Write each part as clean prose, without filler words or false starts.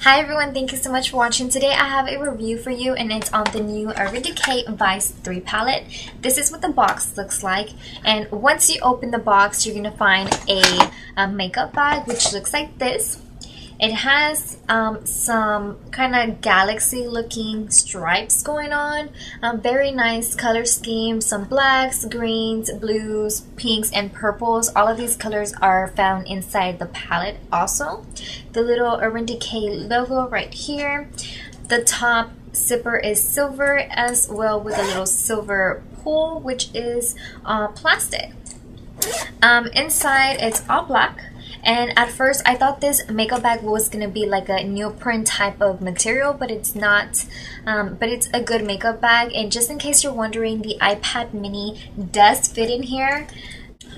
Hi everyone, thank you so much for watching. Today I have a review for you and it's on the new Urban Decay Vice 3 palette. This is what the box looks like, and once you open the box you're going to find a makeup bag which looks like this. It has some kind of galaxy looking stripes going on, very nice color scheme, some blacks, greens, blues, pinks, and purples. All of these colors are found inside the palette also. The little Urban Decay logo right here. The top zipper is silver as well with a little silver pull which is plastic. Inside it's all black. And at first I thought this makeup bag was going to be like a neoprene type of material, but it's not. But it's a good makeup bag. And just in case you're wondering, the iPad mini does fit in here.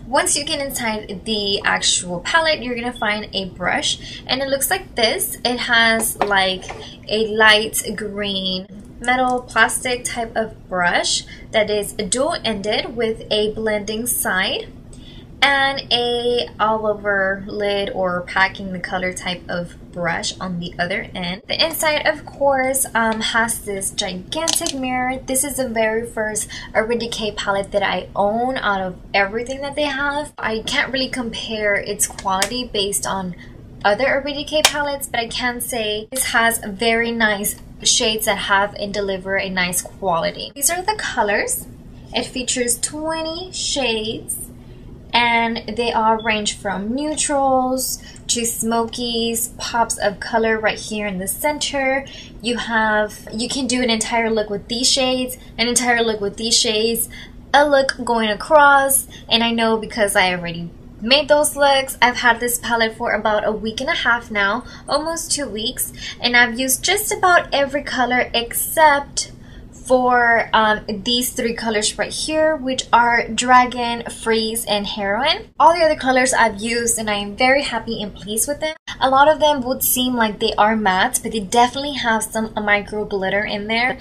Once you get inside the actual palette, you're going to find a brush. And it looks like this. It has like a light green metal plastic type of brush that is dual-ended with a blending side and a all over lid or packing the color type of brush on the other end. The inside of course has this gigantic mirror. This is the very first Urban Decay palette that I own out of everything that they have. I can't really compare its quality based on other Urban Decay palettes, but I can say this has very nice shades that have and deliver a nice quality. These are the colors. It features 20 shades. And they all range from neutrals to smokies, pops of color right here in the center. You can do an entire look with these shades, an entire look with these shades, a look going across. And I know because I already made those looks. I've had this palette for about a week and a half now, almost 2 weeks. And I've used just about every color except for these three colors right here, which are Dragon, Freeze, and Heroine. All the other colors I've used and I am very happy and pleased with them. A lot of them would seem like they are matte, but they definitely have some micro glitter in there.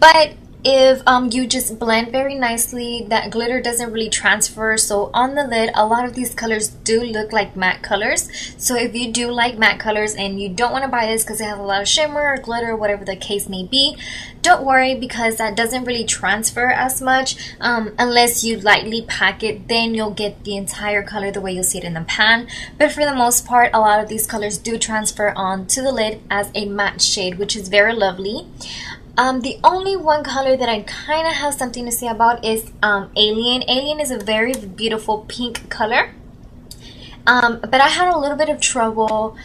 But if you just blend very nicely, that glitter doesn't really transfer. So on the lid, a lot of these colors do look like matte colors. So if you do like matte colors and you don't want to buy this because it has a lot of shimmer or glitter, whatever the case may be, don't worry because that doesn't really transfer as much unless you lightly pack it. Then you'll get the entire color the way you'll see it in the pan. But for the most part, a lot of these colors do transfer onto the lid as a matte shade, which is very lovely. The only one color that I kind of have something to say about is Alien. Alien is a very beautiful pink color. But I had a little bit of trouble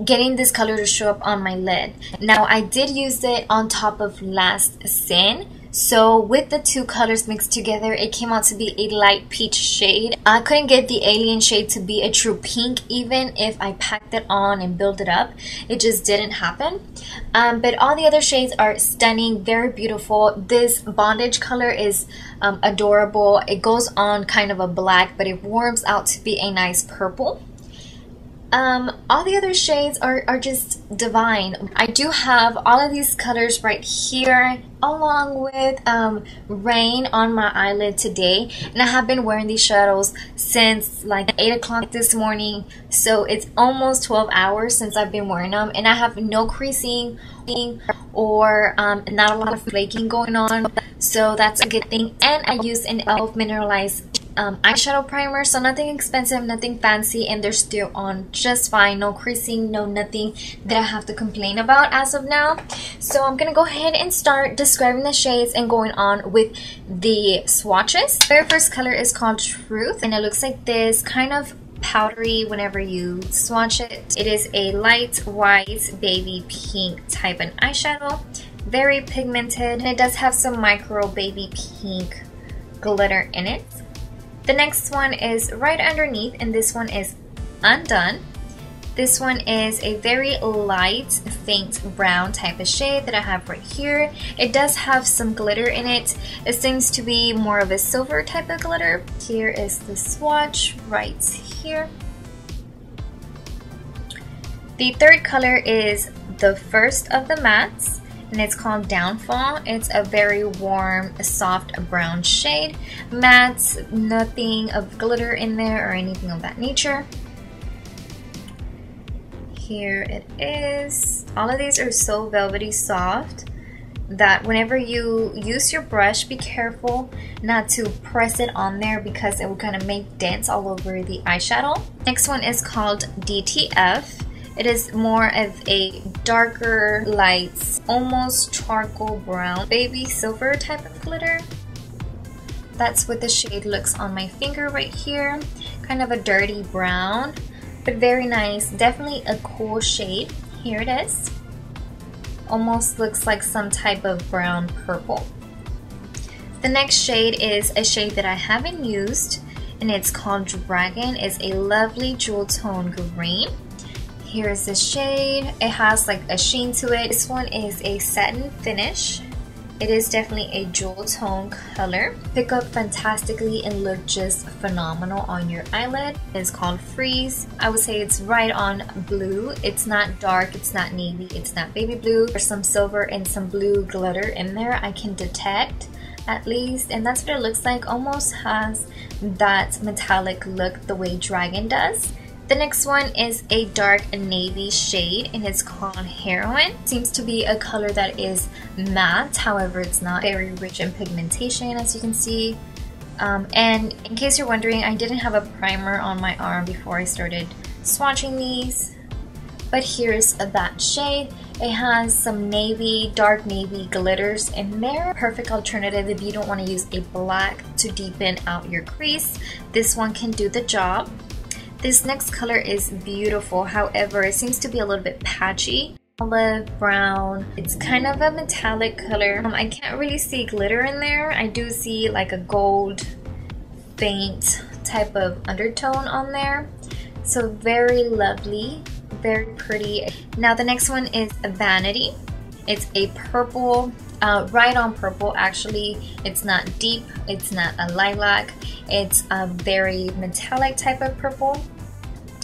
getting this color to show up on my lid. Now, I did use it on top of Last Sin. So with the two colors mixed together, it came out to be a light peach shade. I couldn't get the Alien shade to be a true pink even if I packed it on and built it up. It just didn't happen. But all the other shades are stunning, very beautiful. This bondage color is adorable. It goes on kind of a black, but it warms out to be a nice purple. All the other shades are just divine. I do have all of these colors right here along with Rain on my eyelid today, and I have been wearing these shadows since like 8 o'clock this morning, so it's almost 12 hours since I've been wearing them, and I have no creasing or not a lot of flaking going on, so that's a good thing. And I use an e.l.f. mineralized eyeshadow primer, so nothing expensive, nothing fancy, and they're still on just fine. No creasing, no nothing that I have to complain about as of now. So I'm gonna go ahead and start describing the shades and going on with the swatches. The very first color is called Truth, and it looks like this, kind of powdery whenever you swatch it. It is a light white baby pink type of eyeshadow, very pigmented, and it does have some micro baby pink glitter in it. The next one is right underneath, and this one is Undone. This one is a very light, faint brown type of shade that I have right here. It does have some glitter in it. It seems to be more of a silver type of glitter. Here is the swatch right here. The third color is the first of the mattes, and it's called Downfall. It's a very warm, soft brown shade. Matte, nothing of glitter in there or anything of that nature. Here it is. All of these are so velvety soft that whenever you use your brush, be careful not to press it on there because it will kind of make dents all over the eyeshadow. Next one is called DTF. It is more of a darker lights, almost charcoal brown, baby silver type of glitter. That's what the shade looks on my finger right here. Kind of a dirty brown, but very nice. Definitely a cool shade. Here it is. Almost looks like some type of brown purple. The next shade is a shade that I haven't used, and it's called Dragon. It's a lovely jewel tone green. Here's the shade. It has like a sheen to it. This one is a satin finish. It is definitely a jewel tone color. Pick up fantastically and look just phenomenal on your eyelid. It's called Freeze. I would say it's right on blue. It's not dark, it's not navy, it's not baby blue. There's some silver and some blue glitter in there I can detect at least, and that's what it looks like. Almost has that metallic look the way Dragon does. The next one is a dark navy shade, and it's called Heroine. Seems to be a color that is matte, however it's not very rich in pigmentation, as you can see. And in case you're wondering, I didn't have a primer on my arm before I started swatching these, but here's that shade. It has some navy, dark navy glitters in there. Perfect alternative if you don't want to use a black to deepen out your crease. This one can do the job. This next color is beautiful, however, it seems to be a little bit patchy. Olive brown. It's kind of a metallic color. I can't really see glitter in there. I do see like a gold faint type of undertone on there. So very lovely, very pretty. Now the next one is Vanity. It's a purple, right on purple actually. It's not deep, it's not a lilac. It's a very metallic type of purple.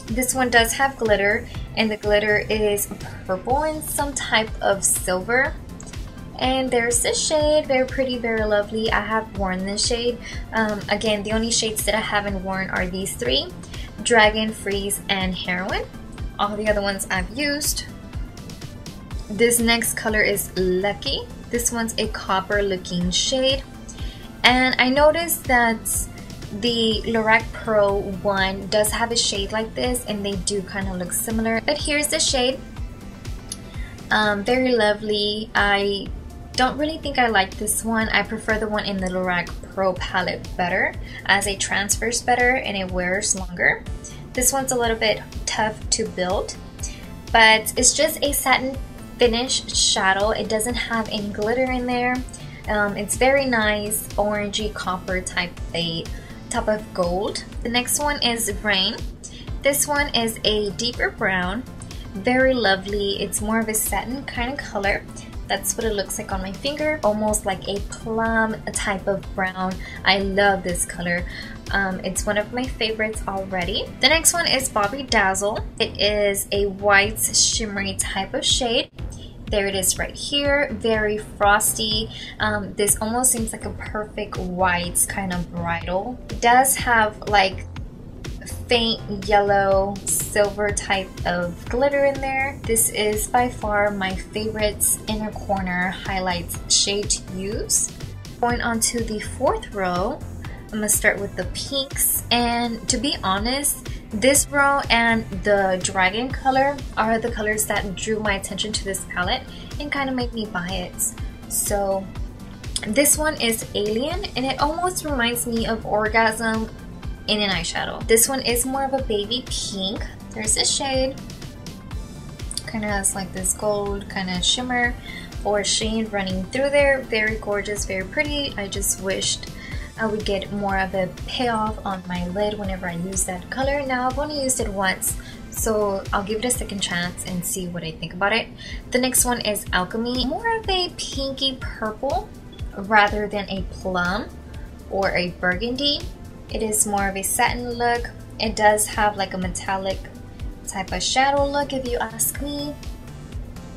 This one does have glitter, and the glitter is purple and some type of silver. And there's this shade, very pretty, very lovely. I have worn this shade. Again, the only shades that I haven't worn are these three: Dragon, Freeze, and Heroine. All the other ones I've used. This next color is Lucky. This one's a copper looking shade. And I noticed that the Lorac Pro one does have a shade like this, and they do kind of look similar. But here's the shade. Very lovely. I don't really think I like this one. I prefer the one in the Lorac Pro palette better, as it transfers better and it wears longer. This one's a little bit tough to build, but it's just a satin finish shadow. It doesn't have any glitter in there. It's very nice, orangey copper type of gold. The next one is Rain. This one is a deeper brown, very lovely. It's more of a satin kind of color. That's what it looks like on my finger, almost like a plum type of brown. I love this color. It's one of my favorites already. The next one is Bobby Dazzle. It is a white shimmery type of shade. There it is right here, very frosty. This almost seems like a perfect white kind of bridal. It does have like faint yellow silver type of glitter in there. This is by far my favorite inner corner highlights shade to use. Going on to the fourth row, I'm gonna start with the pinks, and to be honest, this row and the Dragon color are the colors that drew my attention to this palette and kind of made me buy it. So this one is Alien, and it almost reminds me of Orgasm in an eyeshadow. This one is more of a baby pink. There's this shade. Kind of has like this gold kind of shimmer or sheen running through there. Very gorgeous, very pretty. I just wished I would get more of a payoff on my lid whenever I use that color. Now I've only used it once, so I'll give it a second chance and see what I think about it. The next one is Alchemy. More of a pinky purple rather than a plum or a burgundy. It is more of a satin look. It does have like a metallic type of shadow look if you ask me.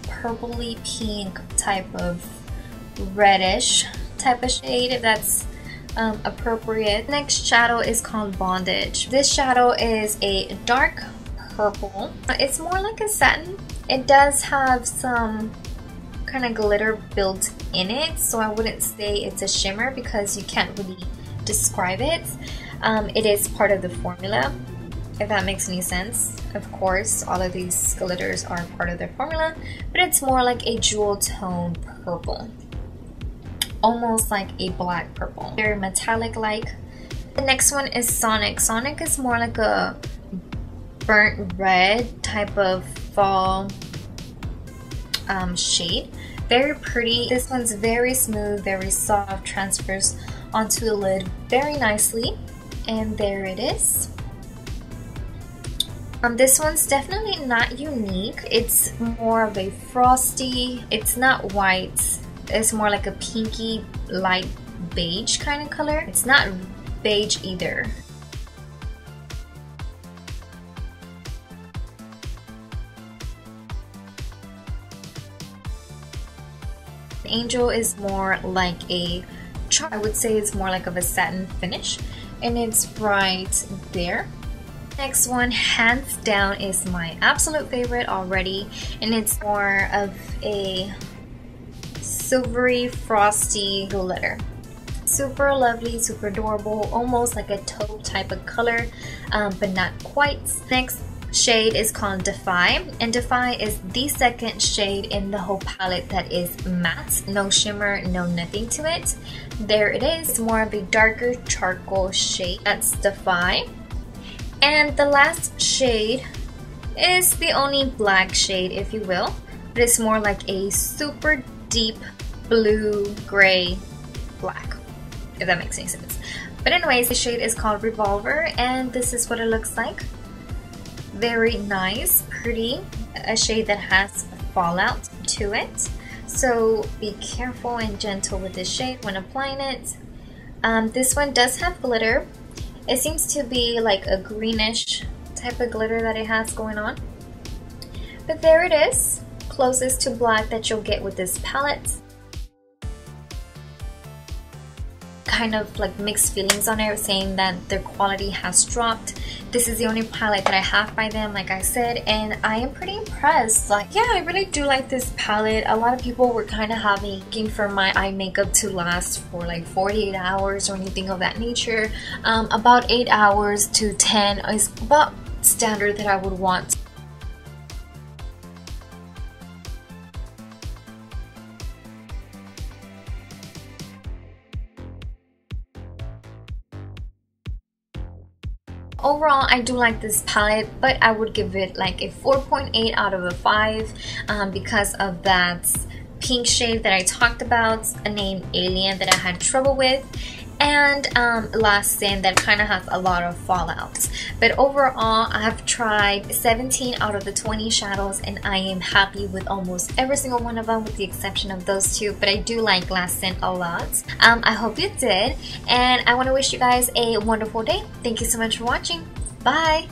Purpley pink type of reddish type of shade, if that's appropriate. Next shadow is called Bondage. This shadow is a dark purple. It's more like a satin. It does have some kind of glitter built in it, so I wouldn't say it's a shimmer because you can't really describe it. It is part of the formula, if that makes any sense. Of course, all of these glitters are part of their formula, but it's more like a jewel tone purple, almost like a black purple, very metallic like. The next one is Sonic. Sonic is more like a burnt red type of fall shade. Very pretty. This one's very smooth, very soft, transfers onto the lid very nicely, and there it is. This one's definitely not unique. It's more of a frosty, it's not white, it's more like a pinky light beige kind of color. It's not beige either. Angel is more like a, I would say it's more like of a satin finish, and it's right there. Next one, hands down, is my absolute favorite already, and it's more of a silvery frosty glitter. Super lovely, super adorable, almost like a taupe type of color, but not quite. Next shade is called Defy, and Defy is the second shade in the whole palette that is matte, no shimmer, no nothing to it. There it is. It's more of a darker charcoal shade. That's Defy. And the last shade is the only black shade, if you will, but it's more like a super deep blue gray black, if that makes any sense. But anyways, the shade is called Revolver, and this is what it looks like. Very nice, pretty, a shade that has fallout to it, so be careful and gentle with this shade when applying it. This one does have glitter. It seems to be like a greenish type of glitter that it has going on, but there it is, closest to black that you'll get with this palette. Kind of like mixed feelings on it, saying that their quality has dropped. This is the only palette that I have by them, like I said, and I am pretty impressed. Like, yeah, I really do like this palette. A lot of people were kind of looking for my eye makeup to last for like 48 hours or anything of that nature. About 8 hours to 10 is about standard that I would want. Overall, I do like this palette, but I would give it like a 4.8 out of a 5 because of that pink shade that I talked about, named Alien, that I had trouble with, and Last Sin that kind of has a lot of fallout. But overall, I've tried 17 out of the 20 shadows, and I am happy with almost every single one of them with the exception of those two, but I do like Last Sin a lot. I hope you did, and I want to wish you guys a wonderful day. Thank you so much for watching. Bye!